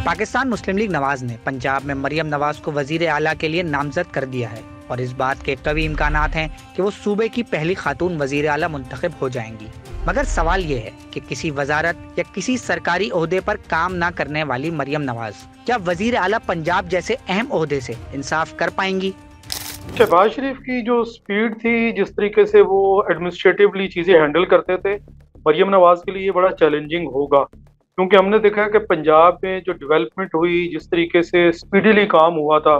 पाकिस्तान मुस्लिम league Nawaz ने पंजाब में मरियम नवाज को वजीर आला के लिए नामजद कर दिया है और इस बात के कई इम्कानात हैं कि वो सूबे की पहली खातून वजीर आला मुंतखब हो जाएंगी। मगर सवाल ये है कि किसी वजारत या किसी सरकारी ओहदे पर काम ना करने वाली मरियम नवाज क्या वजीर आला पंजाब जैसे अहम ओहदे से इंसाफ कर पाएंगी? शहबाज शरीफ की जो स्पीड थी, जिस तरीके से वो एडमिनिस्ट्रेटिवली चीज़ें हैंडल करते थे, मरियम नवाज के लिए बड़ा चैलेंजिंग होगा। क्योंकि हमने देखा है कि पंजाब में जो डेवलपमेंट हुई, जिस तरीके से स्पीडीली काम हुआ था,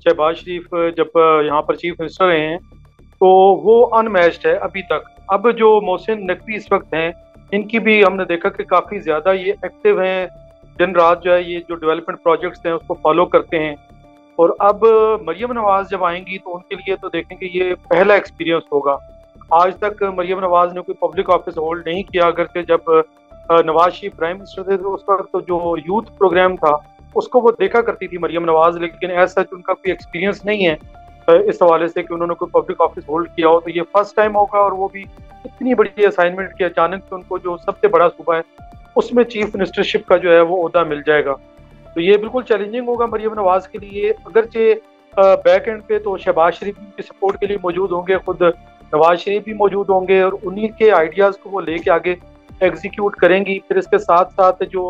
शहबाज शरीफ जब यहाँ पर चीफ मिनिस्टर रहे हैं, तो वो अनमैच्ड है अभी तक। अब जो मोहसिन नकवी इस वक्त हैं, इनकी भी हमने देखा कि काफ़ी ज़्यादा ये एक्टिव हैं, दिन रात जो है ये जो डेवलपमेंट प्रोजेक्ट्स हैं उसको फॉलो करते हैं। और अब मरियम नवाज जब आएंगी तो उनके लिए तो देखेंगे ये पहला एक्सपीरियंस होगा। आज तक मरियम नवाज ने कोई पब्लिक ऑफिस होल्ड नहीं किया, अगर से जब नवाज शरीफ प्राइम मिनिस्टर थे तो उस वक्त तो जो यूथ प्रोग्राम था उसको वो देखा करती थी मरियम नवाज, लेकिन ऐसा उनका कोई एक्सपीरियंस नहीं है इस हवाले से कि उन्होंने कोई पब्लिक ऑफिस होल्ड किया हो। तो ये फर्स्ट टाइम होगा, और वो भी इतनी बड़ी असाइनमेंट की अचानक से उनको जो सबसे बड़ा सूबा है उसमें चीफ मिनिस्टरशिप का जो है वो ओहदा मिल जाएगा। तो ये बिल्कुल चैलेंजिंग होगा मरियम नवाज के लिए। अगरचे बैक एंड पे तो शहबाज शरीफ की सपोर्ट के लिए मौजूद होंगे, खुद नवाज शरीफ भी मौजूद होंगे और उन्हीं के आइडियाज़ को वो लेके आगे एग्जीक्यूट करेंगी। फिर इसके साथ साथ जो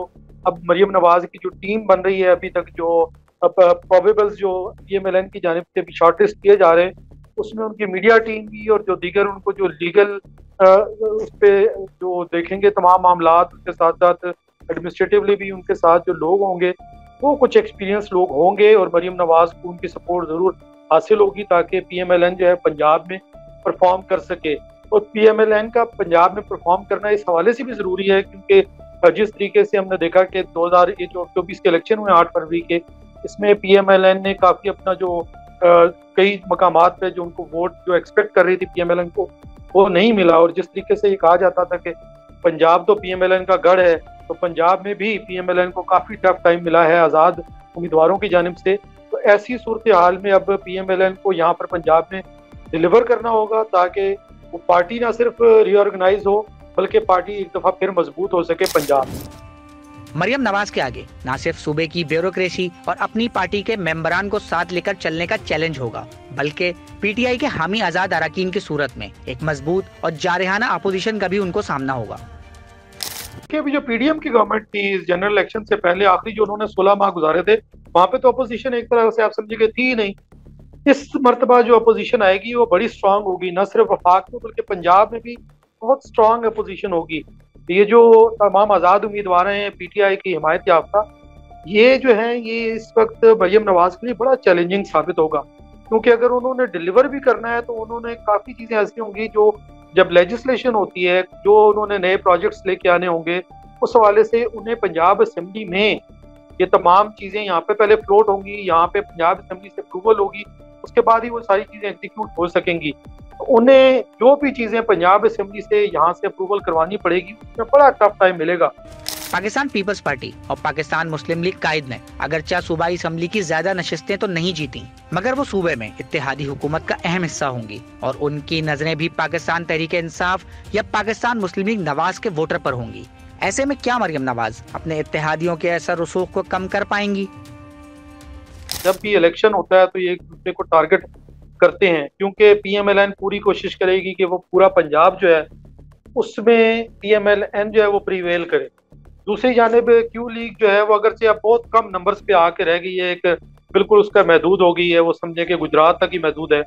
अब मरियम नवाज की जो टीम बन रही है, अभी तक जो प्रोबेबल्स जो PMLN की जानिब से भी शॉर्टलिस्ट किए जा रहे हैं, उसमें उनकी मीडिया टीम भी और जो दीगर उनको जो लीगल उस पर जो देखेंगे तमाम मामला, उसके साथ साथ एडमिनिस्ट्रेटिवली भी उनके साथ जो लोग होंगे वो कुछ एक्सपीरियंस लोग होंगे, और मरियम नवाज को उनकी सपोर्ट ज़रूर हासिल होगी ताकि PMLN जो है पंजाब में परफॉर्म कर सके। और PMLN का पंजाब में परफॉर्म करना इस हवाले से भी ज़रूरी है क्योंकि जिस तरीके से हमने देखा कि 2024 के इलेक्शन हुए 8 फरवरी के, इसमें PMLN ने काफ़ी अपना जो कई मकामात पे जो उनको वोट जो एक्सपेक्ट कर रही थी PMLN को, वो नहीं मिला। और जिस तरीके से ये कहा जाता था कि पंजाब तो PMLN का गढ़ है, तो पंजाब में भी PMLN को काफ़ी टफ टाइम मिला है आज़ाद उम्मीदवारों की जानिब से। तो ऐसी सूरत हाल में अब PMLN को यहाँ पर पंजाब में डिलीवर करना होगा ताकि वो पार्टी ना सिर्फ रीऑर्गेनाइज हो बल्कि पार्टी एक दफ़ा फिर मजबूत हो सके पंजाब। मरियम नवाज के आगे न सिर्फ सूबे की ब्यूरोक्रेसी और अपनी पार्टी के मेंबरान को साथ लेकर चलने का चैलेंज होगा, बल्कि PTI के हामी आजाद अरकान की सूरत में एक मजबूत और जारहाना अपोजिशन का भी उनको सामना होगा। कि अभी जो PDM की गवर्नमेंट थी, जनरल इलेक्शन से पहले आखिरी जो उन्होंने 16 माह गुजारे थे, वहाँ पे तो अपोजिशन एक तरह से आप समझिए थी ही नहीं। इस मरतबा जो अपोजिशन आएगी वो बड़ी स्ट्रांग होगी, न सिर्फ वफाक में बल्कि पंजाब में भी बहुत स्ट्रांग अपोजिशन होगी। ये जो तमाम आज़ाद उम्मीदवार हैं PTI की हिमायत याफ्ता, ये जो है ये इस वक्त मरियम नवाज के लिए बड़ा चैलेंजिंग साबित होगा, क्योंकि अगर उन्होंने डिलीवर भी करना है तो उन्होंने काफ़ी चीज़ें ऐसी होंगी जो जब लेजिस्लेशन होती है, जो उन्होंने नए प्रोजेक्ट्स लेके आने होंगे, उस हवाले से उन्हें पंजाब असेंबली में ये तमाम चीज़ें यहाँ पे पहले फ्लोट होंगी, यहाँ पे पंजाब असेंबली से अप्रूवल होगी, उसके बाद ही वो सारी चीज़ें एग्जीक्यूट हो सकेंगी। तो उन्हें जो भी चीज़ें पंजाब असेंबली से यहाँ से अप्रूवल करवानी पड़ेगी, उसमें बड़ा टफ टाइम मिलेगा। पाकिस्तान पीपल्स पार्टी और पाकिस्तान मुस्लिम लीग कायद ने अगरचे सूबाई असम्बली की ज्यादा नशिस्तें तो नहीं जीती, मगर वो सूबे में इत्तेहादी हुकूमत का अहम हिस्सा होंगी और उनकी नजरें भी पाकिस्तान तहरीक इंसाफ या पाकिस्तान मुस्लिम लीग नवाज के वोटर पर होंगी। ऐसे में क्या मरियम नवाज अपने इत्तेहादियों के असर रसूख को कम कर पाएंगी? जब भी इलेक्शन होता है तो ये एक दूसरे को टारगेट करते हैं, क्योंकि PMLN पूरी कोशिश करेगी कि वो पूरा पंजाब जो है उसमें PMLN जो है वो प्रीवेल करे। दूसरी जानिब Q लीग जो है वो अगर से अब बहुत कम नंबर्स पे आके रह गई है, एक बिल्कुल उसका महदूद हो गई है, वो समझे कि गुजरात तक ही महदूद है,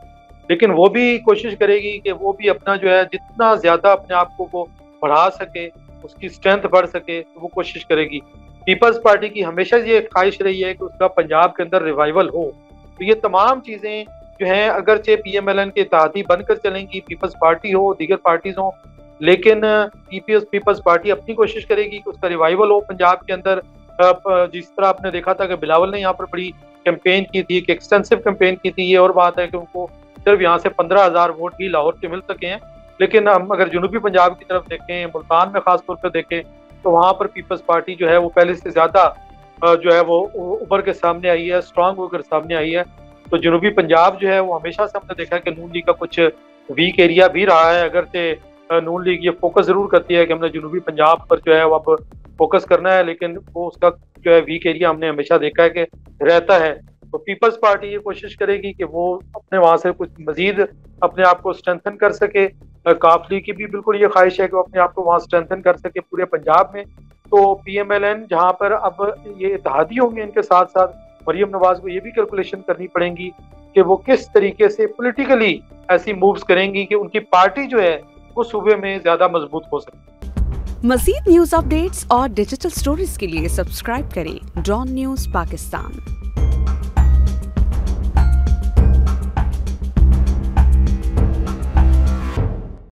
लेकिन वो भी कोशिश करेगी कि वो भी अपना जो है जितना ज़्यादा अपने आप को वो बढ़ा सके, उसकी स्ट्रेंथ बढ़ सके, तो वो कोशिश करेगी। पीपल्स पार्टी की हमेशा ये ख्वाहिश रही है कि उसका पंजाब के अंदर रिवाइवल हो। तो ये तमाम चीज़ें जो हैं अगरचे PMLN के इत्तेहादी बनकर चलेंगी, पीपल्स पार्टी हो, दीगर पार्टीज हो, लेकिन पीपल्स पार्टी अपनी कोशिश करेगी कि उसका रिवाइवल हो पंजाब के अंदर। जिस तरह आपने देखा था कि बिलावल ने यहाँ पर बड़ी कैंपेन की थी, एक एक्सटेंसिव कैंपेन की थी। ये और बात है कि उनको सिर्फ यहाँ से 15,000 वोट ही लाहौर के मिल सके हैं, लेकिन हम अगर जनूबी पंजाब की तरफ देखें, मुल्तान में खास तौर पर देखें, तो वहाँ पर पीपल्स पार्टी जो है वो पहले से ज़्यादा जो है वो उभर के सामने आई है, स्ट्रांग होकर सामने आई है। तो जनूबी पंजाब जो है वो हमेशा से हमने देखा कि नून लीग का कुछ वीक एरिया भी रहा है। अगर से नून लीग ये फोकस जरूर करती है कि हमने जनूबी पंजाब पर जो है वो अब फोकस करना है, लेकिन वो उसका जो है वीक एरिया हमने हमेशा देखा है कि रहता है। तो पीपल्स पार्टी ये कोशिश करेगी कि वो अपने वहां से कुछ मजीद अपने आप को स्ट्रेंथन कर सके। काफ लीग की भी बिल्कुल ये ख्वाहिश है कि वो अपने आप को वहाँ स्ट्रेंथन कर सके पूरे पंजाब में। तो PMLN जहाँ पर अब ये इत्तेहादी होंगे, इनके साथ साथ मरियम नवाज को ये भी कैलकुलेशन करनी पड़ेंगी कि वो किस तरीके से पॉलिटिकली ऐसी मूव्स करेंगी कि उनकी पार्टी जो है वो सूबे में ज्यादा मजबूत हो सके। मज़ीद न्यूज़ अपडेट्स और डिजिटल स्टोरीज के लिए सब्सक्राइब करें डॉन न्यूज़ पाकिस्तान।